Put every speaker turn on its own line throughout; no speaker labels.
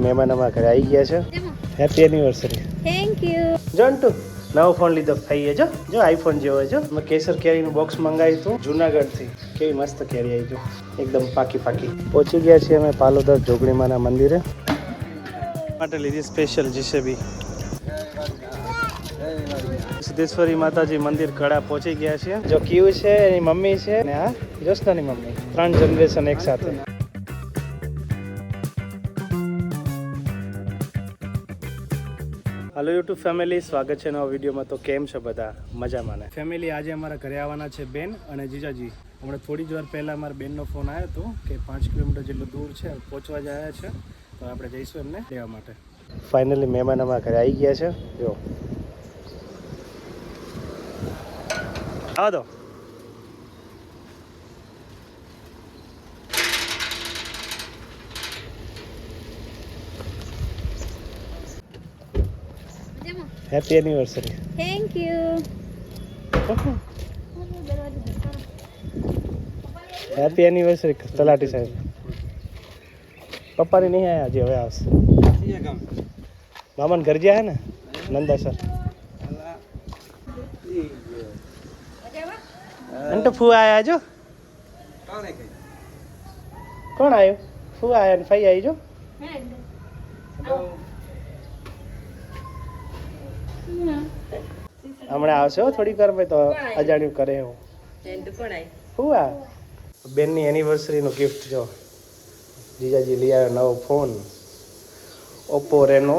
મહેમાન અમારા ઘરે આવી ગયા છે. Happy anniversary.
Thank you.
Jontu નવો ફોન લીધો ભાઈએ. જો આઈફોન જેવો છે. મેં કેસર કેરીનું બોક્સ મંગાવ્યું હતું જુનાગઢથી. કેવી મસ્ત કેરી આવી જો એકદમ પાકી. પહોંચી ગયા છીએ અમે પાલોદર જોગણીમાના મંદિરે માટે લીધી સ્પેશિયલ જીસેબી. સિદ્ધેશ્વરી માતાજી મંદિર કડા પહોંચી ગયા છે. જો ક્યુ છે એની મમ્મી છે અને આ જોશનાની મમ્મી. 3 જનરેશન એક સાથે. હેલો યુટ્યુબ ફેમિલી, સ્વાગત છે નવા વિડીયોમાં. તો કેમ છો બધા? મજામાં ને? ફેમિલી, આજે અમારા ઘરે આવવાના છે બેન અને જીજાજી. હમણાં થોડી જ વાર પહેલાં મારા બેનનો ફોન આવ્યો હતો કે 5 કિલોમીટર જેટલું દૂર છે, પહોંચવા જ આવ્યા છે. તો આપણે જઈશું એમને લેવા માટે. ફાઇનલી મહેમાન અમારા ઘરે આવી ગયા છે. જો આવો દો. Happy anniversary.
Thank you.
Happy anniversary તલાટી સાહેબ. પપ્પાની નહીં આયા હજી, હવે આવશે. મામાને ઘર જ્યાં હે ને નંદા સર. અંટુ ફૂ આયા જો. કોણ આવ્યું? ફૂ આયા ને ફઈ આવી જો. હમણાં આવશે હો થોડીક વાર તો અજાણ્યું કરે એવું. શું આ બેનની એનિવર્સરીનો ગિફ્ટ જો જીજાજી લઈ આવ્યો નવો ફોન ઓપ્પો રેનો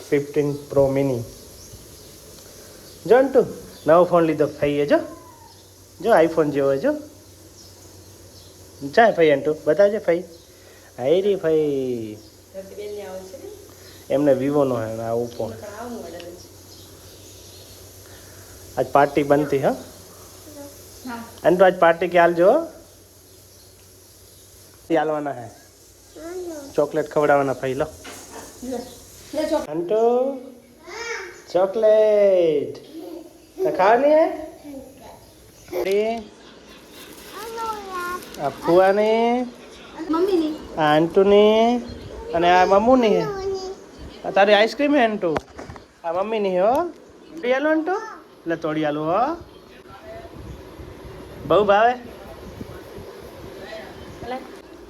15 પ્રો મિની. જો અંટુ નવો ફોન લીધો ભાઈએ. જો આઈફોન જેવો જો. જાય ભાઈ અંટુ બતાવજે ભાઈ. હાયરી ભાઈ એમને વિવોનો હે આ ઓપ્પો. आज पार्टी बनती है. अंटू आज पार्टी के आल जो आलवाना है. चॉकलेट खवड़ावाना भाई लो. अंटू चॉकलेट खानी है. आ फुआ ने
મમ્મી ની
आ अंटू ने અને આ મમ્મુ ની હે. આ તારી આઈસ્ક્રીમ હે અંટુ. આ મમ્મી ની હે હો. પિયાલો અંટુ એટલે તોડી આલું હો. બહુ ભાવે.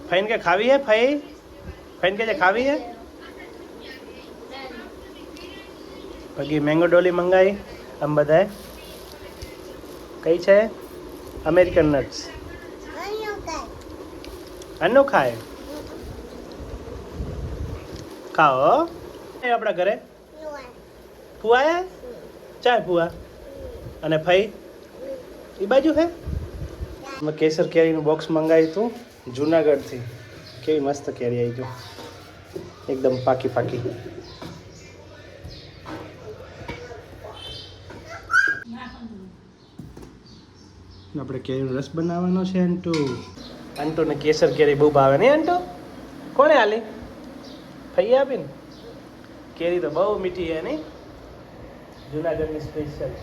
ફઈન કે ખાવી હે? ફઈન કે જે ખાવી હે. પછી મેંગો ડોલી મંગાવી. આમ બધાએ કઈ છે? American nuts. અન્નો ખાય. ખાઓ આપણા ઘરે. ફુઆ ચાય ફુઆ અને ફઈ એ બાજુ હે. મેં કેસર કેરીનું બોક્સ મંગાવ્યું હતું જુનાગઢથી. કેવી મસ્ત કેરી આવી જો એકદમ પાકી. આપણે કેરીનો રસ બનાવવાનો છે. અંટુને કેસર કેરી બહુ ભાવે નહીં અંટુ? કોણે આલી? ફઈ આપીને. કેરી તો બહુ મીઠી છે નહીં? જુનાગઢની સ્પેશિયલ.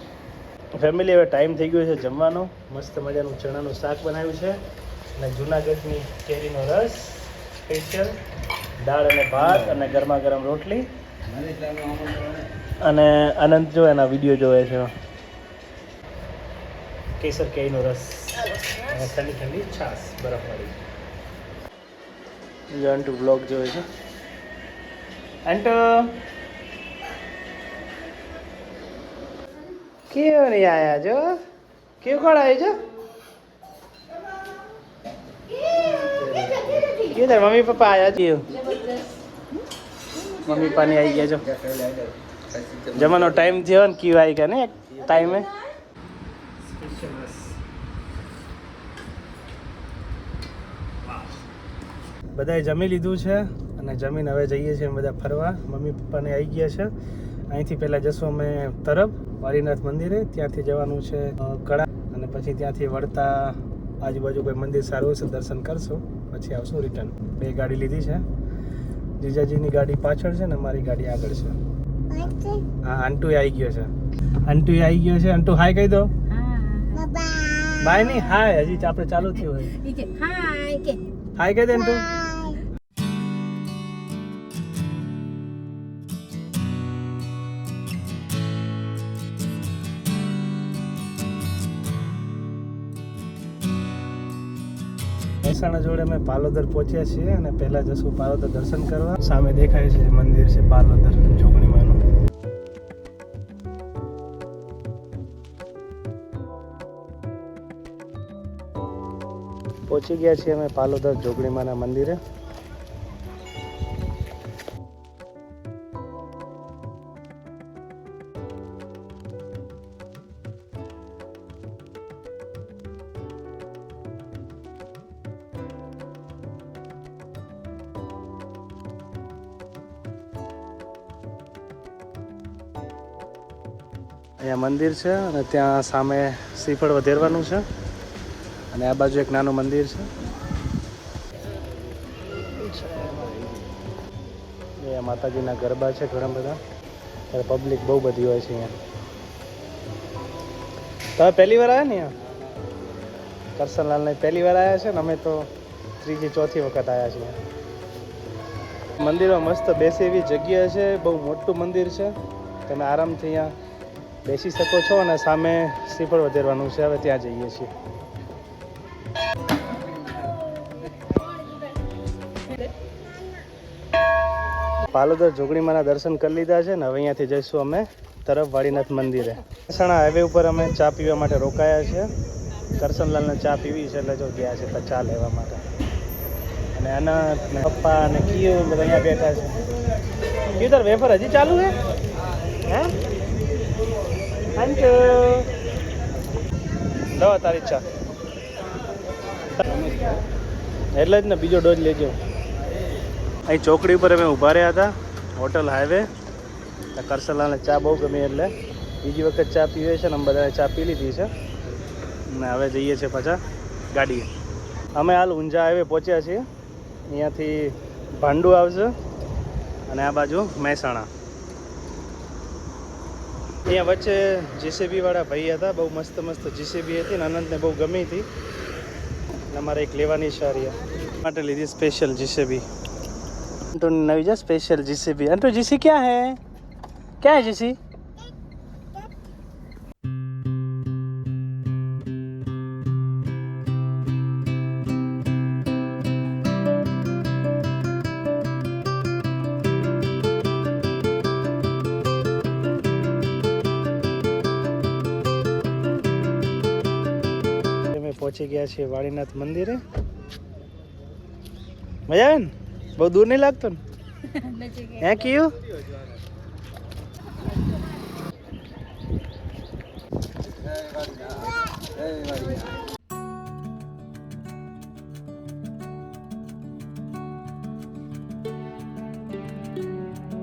ફેમિલી, હવે ટાઈમ થઈ ગયો છે જમવાનો. મસ્ત મજાનું ચણાનું શાક બનાવ્યું છે અને જુનાગઢની કેરીનો રસ સ્પેશિયલ, દાળ અને ભાત અને ગરમા ગરમ રોટલી. અને અનંત જો એના વિડીયો જોવે છે. કેસર કેરીનો રસ અને ઠંડી છાશ બરફવાળી. અંટુ બ્લોગ જોવે છે. અંટુ क्यों नहीं आया जो? क्यों कौन आया जो? किधर मम्मी पापा आया जी? मम्मी पानी आई गया जो. जमानो टाइम थयो ने क्यों आई गया ने टाइम में. બધાએ જમી લીધું છે અને જમીને હવે જઈએ છીએ બધા ફરવા. મમ્મી પપ્પાને આવી ગયા છે. અહીંથી પહેલાં જશું અમે તરફ વારીનાથ મંદિરે. ત્યાંથી જવાનું છે કડા અને પછી ત્યાંથી વળતા આજુબાજુ કોઈ મંદિર સારું હશે દર્શન કરશું, પછી આવશું રિટર્ન. 2 ગાડી લીધી છે. જીજાજીની ગાડી પાછળ છે ને મારી ગાડી આગળ છે. હા, અંટુ આવી ગયો છે. અંટુ હાય કહી દો. બાય નહીં, હાય. હજી આપણે ચાલુ થયું હોય. હાય કહી દે અંટુ. મહેસાણા જોડે અમે પાલોદર પહોંચ્યા છીએ અને પહેલા જશું પાલોદર દર્શન કરવા. સામે દેખાય છે મંદિર છે પાલોદર જોગણીમાનું. પહોંચી ગયા છીએ અમે પાલોદર જોગણીમાના મંદિરે. અહીંયા મંદિર છે અને ત્યાં સામે શ્રીફળ વધેરવાનું છે અને આ બાજુ એક નાનું મંદિર છે. અહીંયા માતાજીના ગરબા છે ઘણા બધા. પબ્લિક બહુ બધી હોય છે અહીંયા. તમે પહેલી વાર આવ્યા ને અહીંયા? કરસનલાલને પહેલી વાર આવ્યા છે ને અમે તો ત્રીજી ચોથી વખત આવ્યા છીએ. મંદિરમાં મસ્ત બેસે એવી જગ્યા છે. બહુ મોટું મંદિર છે. તમે આરામથી અહીંયા બેસી શકો છો અને સામે શ્રીફળ વધેરવાનું છે. હવે ત્યાં જઈએ છીએ. પાલોદર જોગણીમાના દર્શન કરી લીધા છે ને હવે અહીંયાથી જઈશું અમે તરફ વાડીનાથ મંદિરે. મહેસાણા હાઈવે ઉપર અમે ચા પીવા માટે રોકાયા છે. કરસનલાલને ચા પીવી છે એટલે જો ગયા છે તો ચા લેવા માટે. અને અનંત ને પપ્પા અને કિયું બધા અહીંયા બેઠા છે. કિયું તાર વેફર હજી ચાલુ છે? હે થેન્ક યુ. દવા તારી ચા એટલે જ ને બીજો ડોઝ લેજો. અહીં ચોકડી ઉપર અમે ઊભા રહ્યા હતા હોટલ હાઈવે. કરસનલાલને ચા બહુ ગમી એટલે બીજી વખત ચા પીવે છે ને અમે બધાએ ચા પી લીધી છે અને હવે જઈએ છીએ પાછા ગાડીએ. અમે હાલ ઊંઝા હાઈવે પહોંચ્યા છીએ. અહીંયાથી ભાંડુ આવશે અને આ બાજુ મહેસાણા. અહીંયા વચ્ચે જીસીબી વાળા ભાઈ હતા. બહુ મસ્ત મસ્ત જીસીબી હતી ને અનંતને બહુ ગમી હતી એટલે અમારે એક લેવાની છે માટે લીધી સ્પેશિયલ જીસીબી. अंटू नवी जा स्पेशल जीसीबी. अंटू जीसी क्या है? क्या है जीसी? અમે પહોંચી ગયા છીએ વાડીનાથ મંદિરે. મજા આવે ને? બહુ દૂર નહીં લાગતો ને? હે કયું?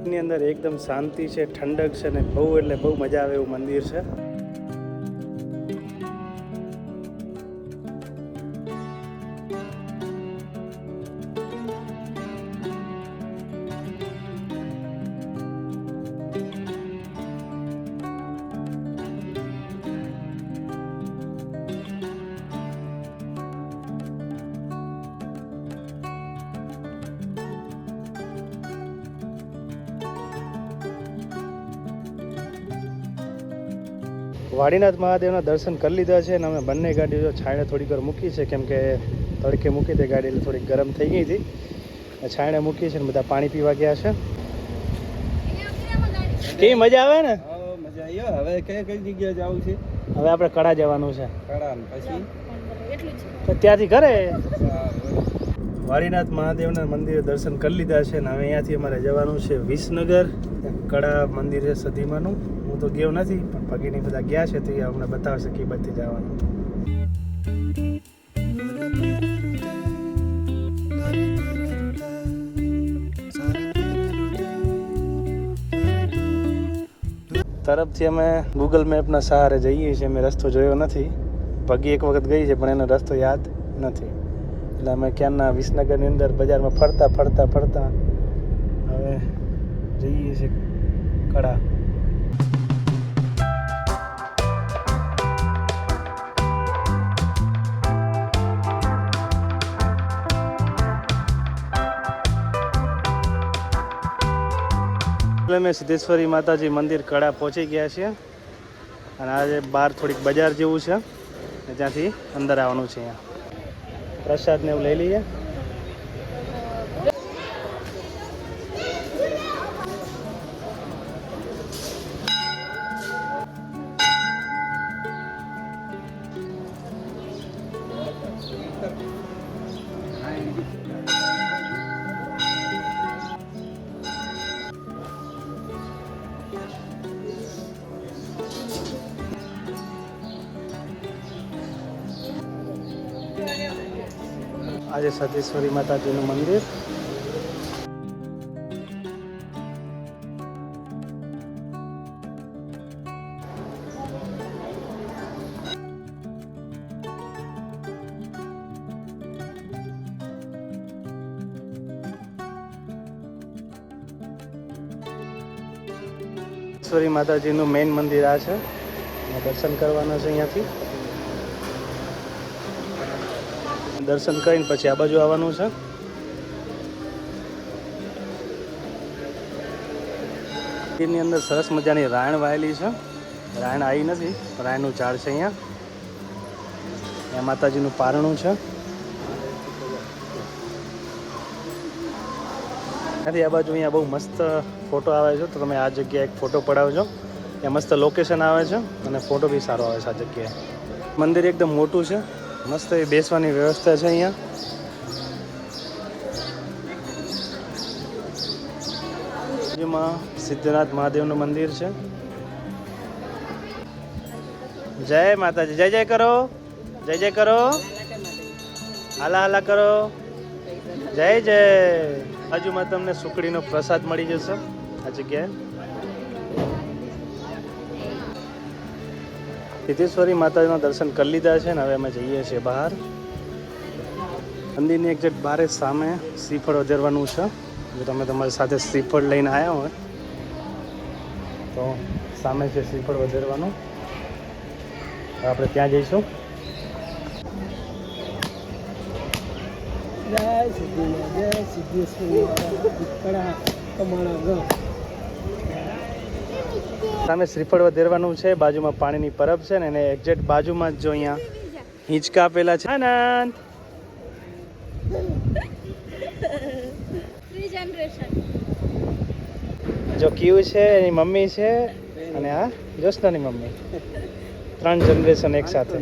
ની અંદર એકદમ શાંતિ છે, ઠંડક છે ને બહુ એટલે બહુ મજા આવે એવું મંદિર છે. વાડીનાથ મહાદેવના દર્શન કરી લીધા છે અને અમે બંને ગાડી જો છાંયડે થોડીક વાર મૂકી છે કેમ કે તડકે મૂકી હતી ગાડી એટલે થોડીક ગરમ થઈ ગઈ હતી. છાંયડે મૂકી છે ને બધા પાણી પીવા ગયા છે. કેવી મજા આવે ને?
મજા આવ્યો. હવે કઈ જગ્યાએ જવું છે?
હવે આપણે કડા જવાનું છે.
કડા પછી
તો ત્યાંથી ઘરે. વાડીનાથ મહાદેવના મંદિરે દર્શન કરી લીધા છે ને હવે અહીંયાથી અમારે જવાનું છે વિસનગર. કડા મંદિર છે સદીમાનું. હું તો ગયો નથી પણ ભગીની બધા ગયા છે તો એ અમને બતાવશે કે બધી જવાનું. તરફથી અમે ગૂગલ મેપના સહારે જઈએ છીએ. અમે રસ્તો જોયો નથી. ભગી એક વખત ગઈ છે પણ એનો રસ્તો યાદ નથી એટલે અમે ક્યાંના વિસનગરની અંદર બજારમાં ફરતા ફરતા ફરતા હવે જઈએ છીએ કડા. એટલે અમે સિદ્ધેશ્વરી માતાજી મંદિર કડા પહોંચી ગયા છીએ અને આજે બહાર થોડીક બજાર જેવું છે ને ત્યાંથી અંદર આવવાનું છે. અહીંયા પ્રસાદ ને એવું લઈ લઈએ. આજે સતીશ્વરી માતાજીનું મંદિર. સતીશ્વરી માતાજીનું મેઇન મંદિર આ છે. દર્શન કરવાના છે અહીંયાથી. દર્શન કરીને પછી આ બાજુ આવવાનું છે. મંદિરની અંદર સરસ મજાની રાયણ વાયેલી છે. રાયણ આવી નથી, રાયણનું ઝાડ છે અહીંયા. અહીંયા માતાજીનું પારણું છે. ત્યાંથી આ બાજુ અહીંયા બહુ મસ્ત ફોટો આવે છે, તો તમે આ જગ્યાએ એક ફોટો પડાવજો. ત્યાં મસ્ત લોકેશન આવે છે અને ફોટો બી સારો આવે છે આ જગ્યાએ. મંદિર એકદમ મોટું છે, મસ્ત એ બેસવાની વ્યવસ્થા છે અહીંયા. જેમાં સિદ્ધનાથ મહાદેવનું મંદિર છે. જય માતાજી, જય જય કરો, જય જય કરો, હાલા હાલા કરો, જય જય. બાજુમાં તમને સુખડીનો પ્રસાદ મળી જશે આ જગ્યાએ. સિદ્ધેશ્વરી માતાજીના દર્શન કરી લીધા છે ને હવે અમે જઈએ છીએ બહાર. મંદિરની એક્ઝેક્ટ બહાર જ સામે શ્રીફળ વધારવાનું છે. જો તમે તમારી સાથે શ્રીફળ લઈને આવ્યા હોય તો સામે છે શ્રીફળ વધારવાનું. આપણે ત્યાં જઈશું.
જય સિદ્ધેશ્વરી
સામે શ્રીફળ વધારવાનું છે. બાજુમાં પાણીની પરબ છે ને એને એક્ઝેક્ટ બાજુમાં જ જો અહીંયા હિંચકા આપેલા છે. આનંદ જો ક્યુ છે એની મમ્મી છે અને આ જોશનાની મમ્મી. 3 જનરેશન એક સાથે.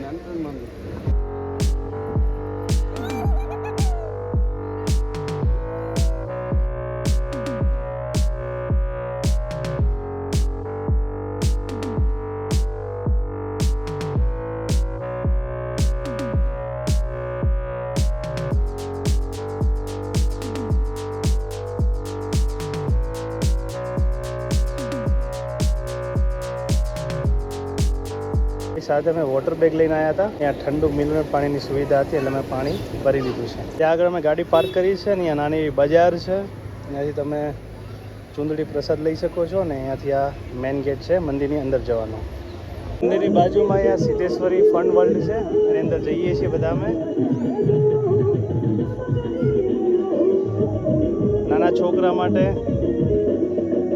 સાથે અમે વોટર બેગ લઈને આવ્યા હતા. ત્યાં ઠંડુ મિનરલ પાણીની સુવિધા હતી એટલે મેં પાણી ભરી લીધું છે. ત્યાં આગળ અમે ગાડી પાર્ક કરી છે ને અહીંયા નાની બજાર છે. ત્યાંથી તમે ચૂંદડી પ્રસાદ લઈ શકો છો ને અહીંયાથી આ મેઇન ગેટ છે મંદિરની અંદર જવાનો. મંદિરની બાજુમાં અહીંયા સિદ્ધેશ્વરી ફન વર્લ્ડ છે, એની અંદર જઈએ છીએ બધા અમે. નાના છોકરા માટે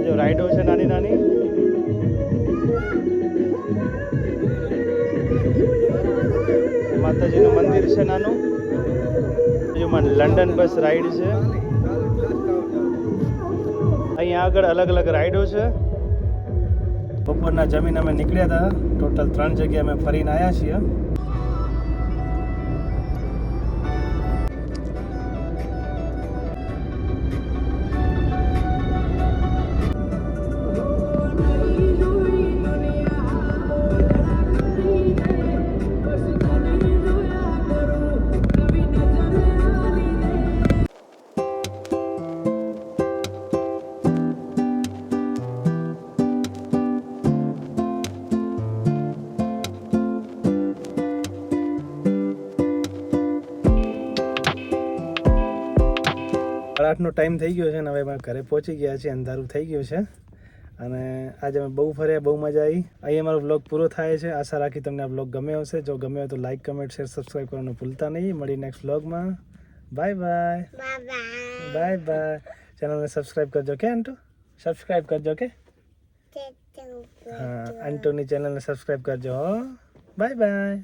જો રાઈડો છે નાની નાની. માતાજીનું મંદિર છે નાનું. બાજુમાં લંડન બસ રાઈડ છે. અહીંયા આગળ અલગ અલગ રાઈડો છે. બપોરના જમીન અમે નીકળ્યા હતા. ટોટલ 3 જગ્યાએ અમે ફરીને આવ્યા છીએ. રાતનો ટાઈમ થઈ ગયો છે ને હવે અમે ઘરે પહોંચી ગયા છીએ. અંધારું થઈ ગયું છે અને આજે અમે બહુ ફર્યા, બહુ મજા આવી. અહીં અમારો વ્લોગ પૂરો થાય છે. આશા રાખી તમને આ વ્લોગ ગમ્યો હશે. જો ગમ્યો હોય તો લાઈક, કમેન્ટ, શેર, સબસ્ક્રાઈબ કરવાનું ભૂલતા નહીં. મળી નેક્સ્ટ વ્લોગમાં. Bye bye. Bye bye. ચેનલને સબસ્ક્રાઈબ કરજો કે આંટુ? સબસ્ક્રાઈબ કરજો કે? હા, આંટુની ચેનલને સબસ્ક્રાઈબ કરજો. Bye bye.